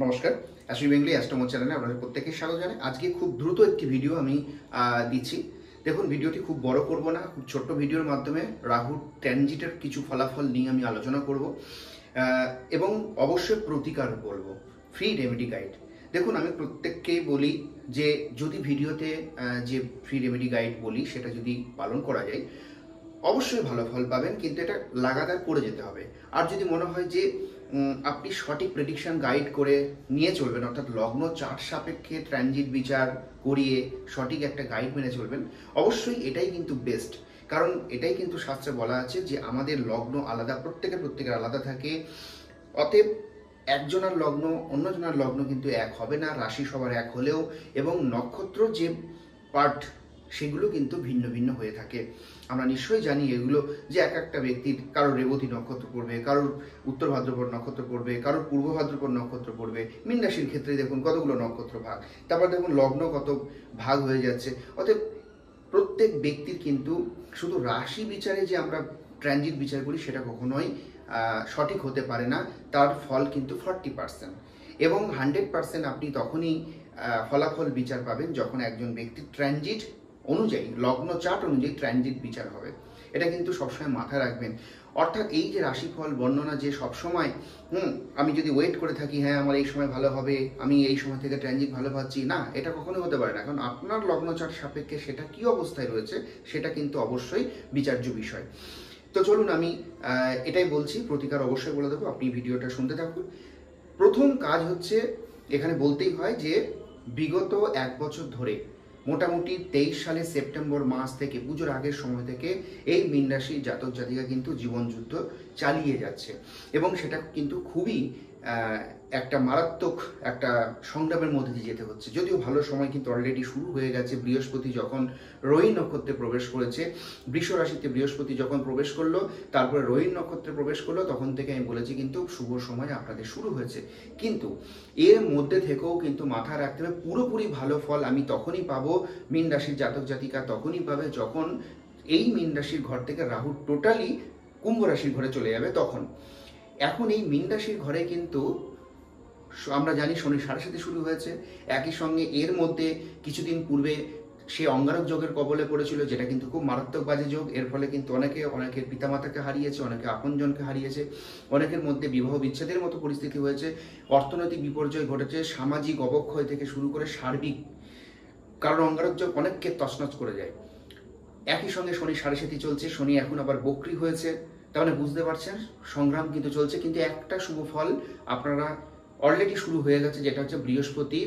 নমস্কার, astro Bengali অ্যাস্ট্রোমো চ্যানেলে আপনাদের প্রত্যেককে স্বাগত জানাই। আজকে খুব দ্রুত একটি ভিডিও আমি দিচ্ছি। দেখুন, ভিডিওটি খুব বড় করব না, খুব ছোট্ট ভিডিওর মাধ্যমে রাহুর ট্রানজিটের কিছু ফলাফল নিয়ে আমি আলোচনা করব এবং অবশ্যই প্রতিকার বলবো, ফ্রি রেমেডি গাইড। দেখুন, আমি প্রত্যেককেই বলি যে যদি ভিডিওতে যে ফ্রি রেমেডি গাইড বলি সেটা যদি পালন করা যায় অবশ্যই ভালো ফল পাবেন, কিন্তু এটা লাগাতার করে যেতে হবে। আর যদি মনে হয় যে আপনি সঠিক প্রেডিকশন গাইড করে নিয়ে চলবেন, অর্থাৎ লগ্ন চার্ট সাপেক্ষে ট্রানজিট বিচার করিয়ে সঠিক একটা গাইড মেনে চলবেন, অবশ্যই এটাই কিন্তু বেস্ট। কারণ এটাই কিন্তু শাস্ত্রে বলা আছে যে আমাদের লগ্ন আলাদা, প্রত্যেকের আলাদা থাকে। অতএব একজনের লগ্ন অন্যজনের লগ্ন কিন্তু এক হবে না, রাশি সবার এক হলেও, এবং নক্ষত্র যে পার্ট সেগুলো কিন্তু ভিন্ন ভিন্ন হয়ে থাকে। আমরা নিশ্চয়ই জানি এগুলো, যে এক একটা ব্যক্তির কারোর রেবতী নক্ষত্র পড়বে, কারোর উত্তর ভাদ্রপদ নক্ষত্র পড়বে, কারোর পূর্ব ভাদ্রপদ নক্ষত্র পড়বে। মীন রাশির ক্ষেত্রে দেখুন কতগুলো নক্ষত্র ভাগ, তারপর দেখুন লগ্ন কত ভাগ হয়ে যাচ্ছে। অতএব প্রত্যেক ব্যক্তির কিন্তু শুধু রাশি বিচারে যে আমরা ট্রানজিট বিচার করি সেটা কখনোই সঠিক হতে পারে না। তার ফল কিন্তু 40%, এবং 100% আপনি তখনই ফলাফল বিচার পাবেন যখন একজন ব্যক্তির ট্রানজিট অনুযায়ী, লগ্ন চার্ট অনুযায়ী ট্রানজিট বিচার হবে। এটা কিন্তু সবসময় মাথায় রাখবেন। অর্থাৎ এই যে রাশিফল বর্ণনা যে সবসময় আমি যদি ওয়েট করে থাকি, হ্যাঁ আমার এই সময় ভালো হবে, আমি এই সময় থেকে ট্রানজিট ভালো পাচ্ছি, না, এটা কখনোই হতে পারে না। কারণ আপনার লগ্ন চার্ট সাপেক্ষে সেটা কি অবস্থায় রয়েছে সেটা কিন্তু অবশ্যই বিচার্য বিষয়। তো চলুন, আমি এটাই বলছি, প্রতিকার অবশ্যই বলে দেবো, আপনি ভিডিওটা শুনতে থাকুন। প্রথম কাজ হচ্ছে, এখানে বলতেই হয় যে বিগত 1 বছর ধরে মোটামুটি 23 সালে সেপ্টেম্বর মাস থেকে, পুজোর আগের সময় থেকে এই মীন রাশির জাতক জাতিকা কিন্তু জীবনযুদ্ধ চালিয়ে যাচ্ছে, এবং সেটা কিন্তু খুবই একটা মারাত্মক একটা সংগ্রামের মধ্যে দিয়ে যেতে হচ্ছে। যদিও ভালো সময় কিন্তু অলরেডি শুরু হয়ে গেছে। বৃহস্পতি যখন রোহিণী নক্ষত্রে প্রবেশ করেছে, বৃষ রাশিতে বৃহস্পতি যখন প্রবেশ করলো, তারপরে রোহিণী নক্ষত্রে প্রবেশ করলো, তখন থেকে আমি বলেছি কিন্তু শুভ সময় আপনাদের শুরু হয়েছে। কিন্তু এর মধ্যে থেকেও কিন্তু মাথায় রাখতে হবে, পুরোপুরি ভালো ফল আমি তখনই পাবো, মীন রাশির জাতক জাতিকা তখনই পাবে যখন এই মীন রাশির ঘর থেকে রাহু টোটালি কুম্ভ রাশির ঘরে চলে যাবে তখন। এখন এই মীন রাশির ঘরে কিন্তু আমরা জানি শনি সাড়ে শুরু হয়েছে। একই সঙ্গে এর মধ্যে কিছুদিন পূর্বে সে অঙ্গারক যোগের কবলে পড়েছিল, যেটা কিন্তু খুব মারাত্মক বাজে যোগ। এর ফলে কিন্তু অনেকের পিতামাতাকে হারিয়েছে, অনেকে আপনজনকে হারিয়েছে, অনেকের মধ্যে বিবাহ বিচ্ছেদের মতো পরিস্থিতি হয়েছে, অর্থনৈতিক বিপর্যয় ঘটেছে, সামাজিক অবক্ষয় থেকে শুরু করে সার্বিক, কারণ অঙ্গারক যোগ অনেককে তছনছ করে যায়। একই সঙ্গে শনি সাড়ে চলছে, শনি এখন আবার বক্রী হয়েছে, তাহলে বুঝতে পারছেন সংগ্রাম কিন্তু চলছে। কিন্তু একটা শুভ ফল আপনারা অলরেডি শুরু হয়ে গেছে, যেটা হচ্ছে বৃহস্পতি,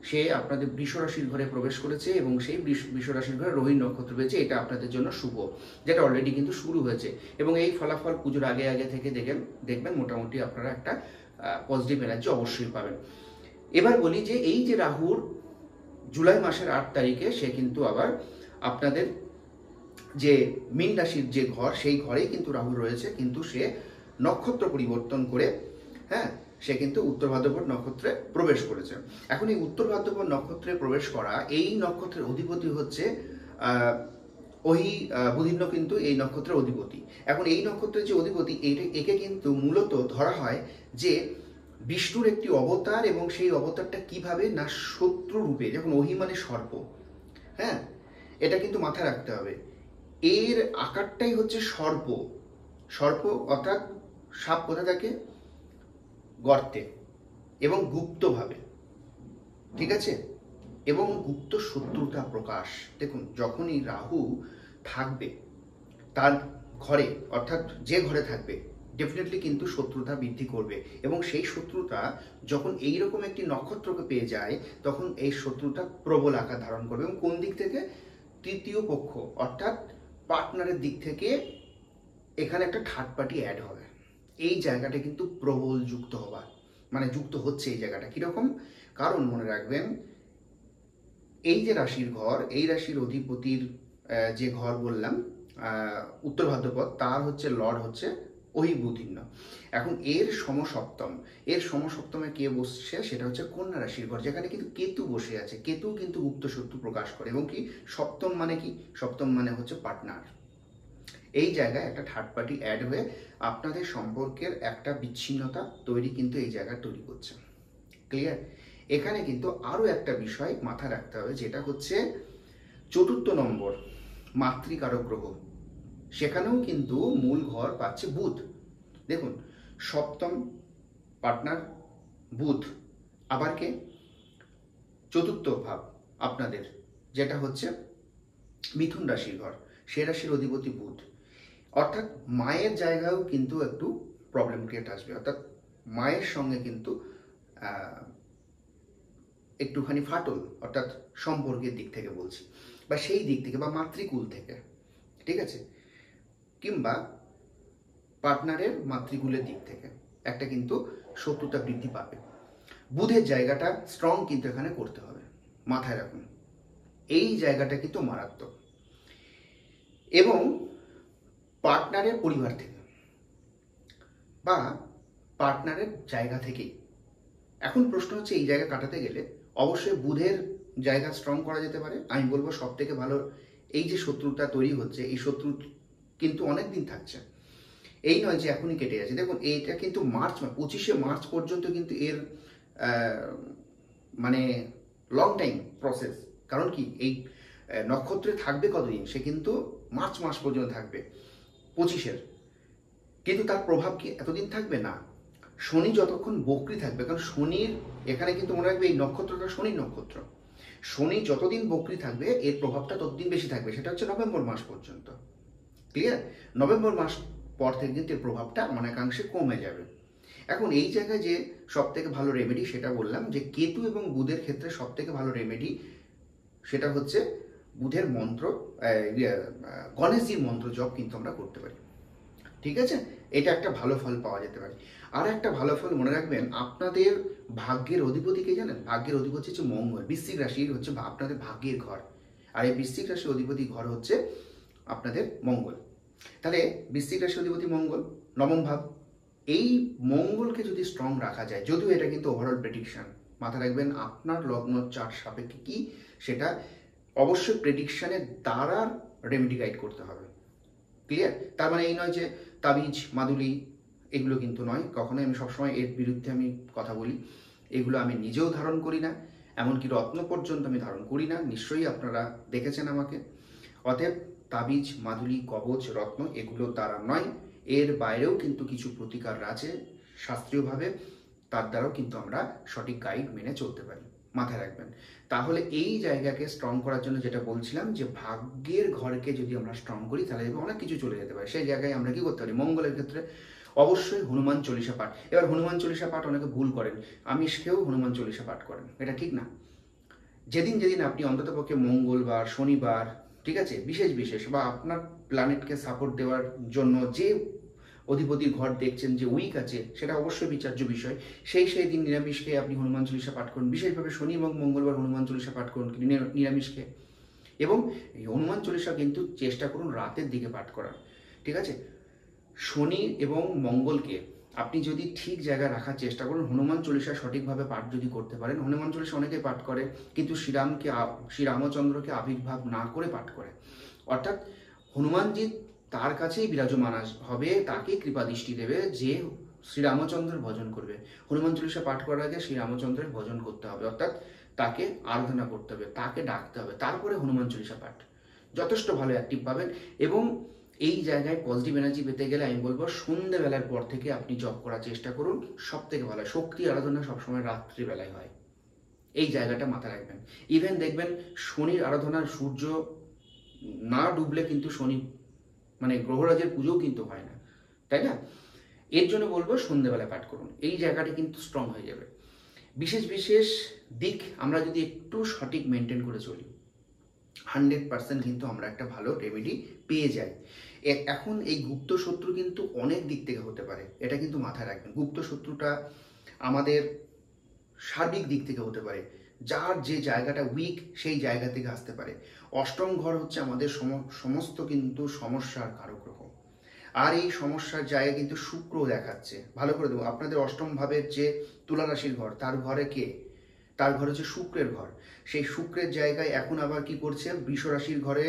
সে আপনাদের বৃষ রাশির ঘরে প্রবেশ করেছে, এবং সেই বৃষ রাশির ঘরে রোহিণী নক্ষত্র পেয়েছে। এটা আপনাদের জন্য শুভ, যেটা অলরেডি কিন্তু শুরু হয়েছে, এবং এই ফলাফল পুজোর আগে থেকে দেখবেন মোটামুটি আপনারা একটা পজিটিভ এনার্জি অবশ্যই পাবেন। এবার বলি যে এই যে রাহুর জুলাই মাসের 8 তারিখে সে কিন্তু আবার আপনাদের যে মীন রাশির যে ঘর, সেই ঘরেই কিন্তু রাহু রয়েছে, কিন্তু সে নক্ষত্র পরিবর্তন করে, হ্যাঁ, সে কিন্তু উত্তর ভাদ্রপদ নক্ষত্রে প্রবেশ করেছে। এখন এই উত্তর ভাদ্রপদ নক্ষত্রে প্রবেশ করা, এই নক্ষত্রের অধিপতি হচ্ছে ওই বুধিন্য, কিন্তু এই নক্ষত্রের অধিপতি। এখন এই নক্ষত্রের যে অধিপতি, একে কিন্তু মূলত ধরা হয় যে বিষ্ণুর একটি অবতার, এবং সেই অবতারটা কিভাবে না শত্রু রূপে, যখন ওহি মানে সর্প, হ্যাঁ, এটা কিন্তু মাথায় রাখতে হবে। এর আকারটাই হচ্ছে সর্প। সর্প অর্থাৎ সাপ কোথা থাকে? গর্তে, এবং গুপ্তভাবে, ঠিক আছে, এবং গুপ্ত শত্রুতা প্রকাশ। দেখুন, যখনই রাহু থাকবে তার ঘরে, অর্থাৎ যে ঘরে থাকবে, ডেফিনেটলি কিন্তু শত্রুতা বৃদ্ধি করবে, এবং সেই শত্রুতা যখন এইরকম একটি নক্ষত্রকে পেয়ে যায়, তখন এই শত্রুতা প্রবল আকার ধারণ করবে। এবং কোন দিক থেকে? তৃতীয় পক্ষ, অর্থাৎ পার্টনারের দিক থেকে এখানে একটা থার্ড পার্টি অ্যাড হবে। এই জায়গাটা কিন্তু প্রবল যুক্ত হওয়া, মানে যুক্ত হচ্ছে এই জায়গাটা। কিরকম? কারণ মনে রাখবেন, এই যে রাশির ঘর, এই রাশির অধিপতির যে ঘর বললাম উত্তর ভাদ্রপদ, তার হচ্ছে লর্ড হচ্ছে ওই বুধিন্য। এখন এর সমসপ্তমে কে বসছে? সেটা হচ্ছে কন্যা রাশির ঘর, যেখানে কিন্তু কেতু বসে আছে। কেতু কিন্তু গুপ্ত শত্রু প্রকাশ করে, এবং কি সপ্তম মানে কি? সপ্তম মানে হচ্ছে পার্টনার। এই জায়গায় একটা থার্ড পার্টি অ্যাড হয়ে আপনাদের সম্পর্কের একটা বিচ্ছিন্নতা তৈরি কিন্তু এই জায়গায় তৈরি করছে। ক্লিয়ার? এখানে কিন্তু আরও একটা বিষয় মাথায় রাখতে হবে, যেটা হচ্ছে 4র্থ নম্বর মাতৃকারক গ্রহ, সেখানেও কিন্তু মূল ঘর পাচ্ছে বুধ। দেখুন, 7ম পার্টনার বুধ, আবার কে 4র্থ ভাব আপনাদের, যেটা হচ্ছে মিথুন রাশির ঘর, সে রাশির অধিপতি বুধ। অর্থাৎ মায়ের জায়গায়ও কিন্তু একটু প্রবলেম ক্রিয়েট আসবে, অর্থাৎ মায়ের সঙ্গে কিন্তু একটুখানি ফাটল, অর্থাৎ সম্পর্কের দিক থেকে বলছি, বা সেই দিক থেকে, বা মাতৃকুল থেকে, ঠিক আছে, কিংবা পার্টনারের মাতৃকুলের দিক থেকে একটা কিন্তু শত্রুতা বৃদ্ধি পাবে। বুধের জায়গাটা স্ট্রং কিন্তু এখানে করতে হবে, মাথায় রাখুন, এই জায়গাটা কিন্তু মারাত্মক। এবং পার্টনারের পরিবার থেকে বা পার্টনারের জায়গা থেকেই, এখন প্রশ্ন হচ্ছে এই জায়গা কাটাতে গেলে অবশ্যই বুধের জায়গা স্ট্রং করা যেতে পারে। আমি বলবো সব থেকে ভালো, এই যে শত্রুতা তৈরি হচ্ছে, এই শত্রু কিন্তু অনেক দিন থাকছে, এই নয় যে এখনই কেটে যাচ্ছে। দেখুন, এইটা কিন্তু 25শে মার্চ পর্যন্ত কিন্তু এর মানে লং টাইম প্রসেস। কারণ কি, এই নক্ষত্রে থাকবে কতদিন, সে কিন্তু মার্চ মাস পর্যন্ত থাকবে 25-এর, কিন্তু তার প্রভাব কি এতদিন থাকবে না। শনি যতক্ষণ বক্রী থাকবে, কারণ শনির এখানে কিন্তু মনে রাখবে এই নক্ষত্রটা শনির নক্ষত্র, শনি যতদিন বক্রী থাকবে এর প্রভাবটা ততদিন বেশি থাকবে, সেটা হচ্ছে নভেম্বর মাস পর্যন্ত। ক্লিয়ার? নভেম্বর মাস পর থেকে কিন্তু এর প্রভাবটা অনেকাংশে কমে যাবে। এখন এই জায়গায় যে সব থেকে ভালো রেমেডি, সেটা বললাম যে কেতু এবং বুধের ক্ষেত্রে সব থেকে ভালো রেমেডি সেটা হচ্ছে বুধের মন্ত্র, গণেশজির মন্ত্র জপ কিন্তু আমরা করতে পারি, ঠিক আছে? এটা একটা ভালো ফল পাওয়া যেতে পারে। আর একটা ভালো ফল মনে রাখবেন, আপনাদের ভাগ্যের অধিপতি কে জানেন? ভাগ্যের অধিপতি হচ্ছে মঙ্গল। বৃশ্চিক রাশির হচ্ছে আপনাদের ভাগ্যের ঘর, আর এই বৃশ্চিক রাশির অধিপতি ঘর হচ্ছে আপনাদের মঙ্গল। তাহলে বৃশ্চিক রাশির অধিপতি মঙ্গল, 9ম ভাব, এই মঙ্গলকে যদি স্ট্রং রাখা যায়, যদিও এটা কিন্তু ওভারঅল প্রেডিকশন, মাথায় রাখবেন আপনার লগ্ন চার্ট সাপেক্ষে কি সেটা অবশ্যই প্রেডিকশনের দ্বারা রেমেডি গাইড করতে হবে। ক্লিয়ার? তার মানে এই নয় যে তাবিজ মাদুলি এগুলো কিন্তু নয়, কখনোই আমি সবসময় এর বিরুদ্ধে আমি কথা বলি। এগুলো আমি নিজেও ধারণ করি না, এমনকি রত্ন পর্যন্ত আমি ধারণ করি না, নিশ্চয়ই আপনারা দেখেছেন আমাকে। অতএব তাবিজ মাদুলি কবচ রত্ন এগুলোর দ্বারা নয়, এর বাইরেও কিন্তু কিছু প্রতিকার আছে শাস্ত্রীয়ভাবে, তার দ্বারাও কিন্তু আমরা সঠিক গাইড মেনে চলতে পারি, মাথায় রাখবেন। তাহলে এই জায়গাকে স্ট্রং করার জন্য যেটা বলছিলাম, যে ভাগ্যের ঘরকে যদি আমরা স্ট্রং করি তাহলে অনেক কিছু চলে যেতে পারে। সেই জায়গায় আমরা কি করতে পারি? মঙ্গলের ক্ষেত্রে অবশ্যই হনুমান চল্লিশা পাঠ। এবার হনুমান চল্লিশা পাঠ অনেকে ভুল করেন, আমিষকেও হনুমান চল্লিশা পাঠ করেন, এটা ঠিক না। যেদিন যেদিন আপনি অন্ততপক্ষে মঙ্গলবার, শনিবার, ঠিক আছে, বিশেষ বা আপনার প্ল্যানেটকে সাপোর্ট দেওয়ার জন্য যে অধিপতির ঘর দেখছেন যে উইক আছে, সেটা অবশ্যই বিচার্য বিষয়। সেই দিন নিরামিষকে আপনি হনুমান চল্লিশা পাঠ করুন, বিশেষভাবে শনি এবং মঙ্গলবার হনুমান চল্লিশা পাঠ করুন নিরামিষকে। এবং এই হনুমান চল্লিশা কিন্তু চেষ্টা করুন রাতের দিকে পাঠ করার, ঠিক আছে? শনি এবং মঙ্গলকে আপনি যদি ঠিক জায়গায় রাখার চেষ্টা করুন, হনুমান চল্লিশা সঠিকভাবে পাঠ যদি করতে পারেন, হনুমান চল্লিশা অনেকেই পাঠ করে কিন্তু শ্রীরামচন্দ্রকে আবির্ভাব না করে পাঠ করে, অর্থাৎ হনুমানজি তার কাছেই বিরাজমান হবে, তাকে কৃপা দৃষ্টি দেবে যে শ্রীরামচন্দ্রের ভজন করবে। হনুমান চল্লিশা পাঠ করার আগে শ্রীরামচন্দ্রের ভজন করতে হবে, অর্থাৎ তাকে আরাধনা করতে হবে, তাকে ডাকতে হবে, তারপরে হনুমান চল্লিশা পাঠ যথেষ্ট ভালো অ্যাক্টিভ পাবেন। এবং এই জায়গায় পজিটিভ এনার্জি পেতে গেলে আমি বলবো সন্ধ্যেবেলার পর থেকে আপনি জপ করার চেষ্টা করুন, সব থেকে ভালো। শক্তি আরাধনা সবসময় রাত্রিবেলায় হয়, এই জায়গাটা মাথায় রাখবেন। ইভেন দেখবেন শনির আরাধনা সূর্য না ডুবলে কিন্তু শনি মানে গ্রহরাজের পুজোও কিন্তু হয় না, তাই না? এর জন্য বলবো সন্ধ্যেবেলায় পাঠ করুন, এই জায়গাটা কিন্তু স্ট্রং হয়ে যাবে। বিশেষ দিক আমরা যদি একটু সঠিক মেনটেন করে চলি, 100% কিন্তু আমরা একটা ভালো রেমেডি পেয়ে যাই। এখন এই গুপ্ত শত্রু কিন্তু অনেক দিক থেকে হতে পারে, এটা কিন্তু মাথায় রাখবেন। গুপ্ত শত্রুটা আমাদের সার্বিক দিক থেকে হতে পারে, যার যে জায়গাটা উইক সেই জায়গা থেকে আসতে পারে। 8ম ঘর হচ্ছে আমাদের সমস্ত কিন্তু সমস্যার কারক গ্রহ, আর এই সমস্যার জায়গা কিন্তু শুক্র দেখাচ্ছে। ভালো করে দেবো, আপনাদের 8ম ভাবের যে তুলা রাশির ঘর, তার ঘরে কে? তার ঘর হচ্ছে শুক্রের ঘর। সেই শুক্রের জায়গায় এখন আবার কি করছে? বৃষ রাশির ঘরে,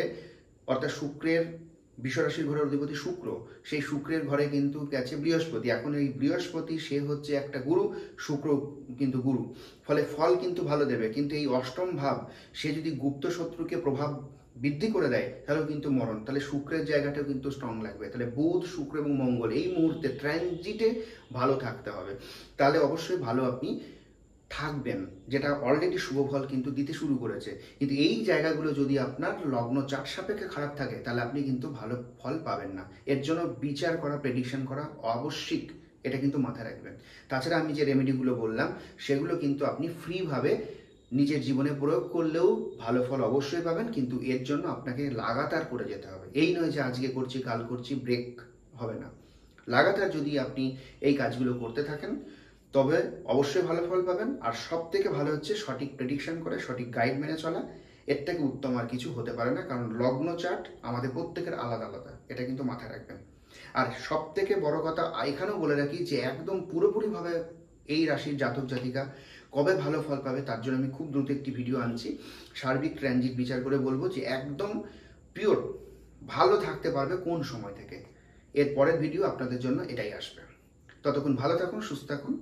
অর্থাৎ শুক্রের বিশ্বরাশির ঘরের অধিপতি শুক্র, সেই শুক্রের ঘরে কিন্তু গেছে বৃহস্পতি। এখন এই বৃহস্পতি সে হচ্ছে একটা গুরু, শুক্র কিন্তু গুরু, ফলে ফল কিন্তু ভালো দেবে। কিন্তু এই অষ্টম ভাব সে যদি গুপ্ত শত্রুকে প্রভাব বৃদ্ধি করে দেয় তাহলেও কিন্তু মরণ। তাহলে শুক্রের জায়গাটাও কিন্তু স্ট্রং লাগবে। তাহলে বুধ, শুক্র এবং মঙ্গল এই মুহূর্তে ট্রানজিটে ভালো থাকতে হবে, তাহলে অবশ্যই ভালো আপনি থাকবেন, যেটা অলরেডি শুভ ফল কিন্তু দিতে শুরু করেছে। কিন্তু এই জায়গাগুলো যদি আপনার লগ্ন চার্ট সাপেক্ষে খারাপ থাকে তাহলে আপনি কিন্তু ভালো ফল পাবেন না। এর জন্য বিচার করা, প্রেডিকশন করা আবশ্যিক, এটা কিন্তু মাথায় রাখবেন। তাছাড়া আমি যে রেমেডিগুলো বললাম সেগুলো কিন্তু আপনি ফ্রিভাবে নিজের জীবনে প্রয়োগ করলেও ভালো ফল অবশ্যই পাবেন, কিন্তু এর জন্য আপনাকে লাগাতার করে যেতে হবে। এই নয় যে আজকে করছি কাল করছি, ব্রেক হবে না। লাগাতার যদি আপনি এই কাজগুলো করতে থাকেন তবে অবশ্যই ভালো ফল পাবেন। আর সব থেকে ভালো হচ্ছে সঠিক প্রেডিকশন করে সঠিক গাইড মেনে চলা, এর থেকে উত্তম আর কিছু হতে পারে না। কারণ লগ্ন চার্ট আমাদের প্রত্যেকের আলাদা আলাদা, এটা কিন্তু মাথায় রাখবেন। আর সব থেকে বড় কথা এখানেও বলে রাখি যে একদম পুরোপুরিভাবে এই রাশির জাতক জাতিকা কবে ভালো ফল পাবে তার জন্য আমি খুব দ্রুত একটি ভিডিও আনছি, সার্বিক ট্রানজিট বিচার করে বলবো যে একদম পিওর ভালো থাকতে পারবে কোন সময় থেকে। এর পরের ভিডিও আপনাদের জন্য এটাই আসবে। ততক্ষণ ভালো থাকুন, সুস্থ থাকুন।